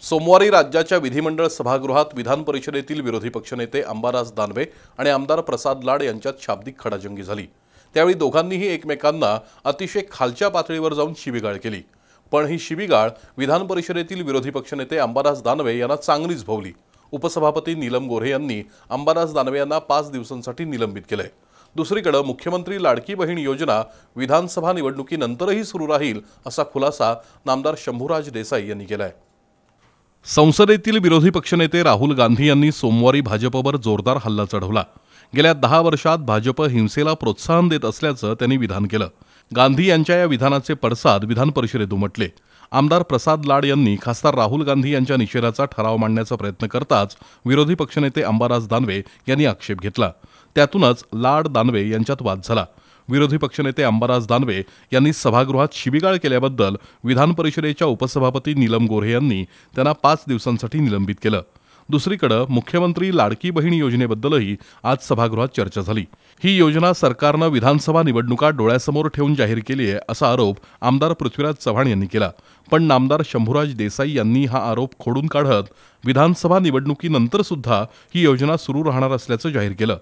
सोमवारी राज्याच्या विधिमंडळ सभागृहात विधान परिषदेतील विरोधी पक्षनेते अंबादास दानवे आणि आमदार प्रसाद लाड यांच्यात शाब्दिक खडाजंगी झाली। त्यावेळी दोघांनीही एकमेकांना अतिशय खालच्या पातळीवर जाऊन शिवीगाळ केली। पण ही शिवीगाळ विधान परिषदेतील विरोधी पक्षनेते अंबादास दानवे यांना चांगलीच भोवली। उपसभापती नीलम गोऱ्हे यांनी अंबादास दानवे यांना 5 दिवसांसाठी निलंबित केले। दुसरीकडे मुख्यमंत्री लाडकी बहीण योजना विधानसभा निवडणुकीनंतरही सुरू राहील असा खुलासा नामदार शंभूराज देसाई यांनी केलाय। संसदेतील विरोधी पक्षनेते राहुल गांधी यांनी सोमवारी भाजपवर जोरदार हल्ला चढवला। गेल्या 10 वर्षात भाजप हिंसेला प्रोत्साहन देत असल्याचं त्यांनी विधान केलं। गांधी यांच्या या विधानाचे पडसाद विधान परिषदेत उमटले। आमदार प्रसाद लाड यांनी खासदार राहुल गांधी यांच्या निषेधाचा ठराव मांडण्याचा प्रयत्न करताच विरोधी पक्षनेते अंबादास दानवे यांनी आक्षेप घेतला। त्यातूनच लाड दानवे यांच्यात वाद झाला। विरोधी पक्षनेते अंबादास दानवे यांनी सभागृहात शिवीगाळ केल्याबद्दल विधान परिषदेच्या उपसभापती नीलम गोऱ्हे यांनी त्यांना 5 दिवसांसाठी निलंबित केलं। दुसरीकडे मुख्यमंत्री लाडकी बहीण योजनेबद्दलही आज सभागृहात चर्चा झाली। ही योजना सरकारनं विधानसभा निवडणुका डोळ्यासमोर ठेवून जाहीर केली आहे असा आरोप आमदार पृथ्वीराज चव्हाण यांनी केला। पण नामदार शंभूराज देसाई यांनी हा आरोप खोडून काढत विधानसभा निवडणुकीनंतर सुद्धा ही योजना सुरू राहणार असल्याचं जाहीर केलं।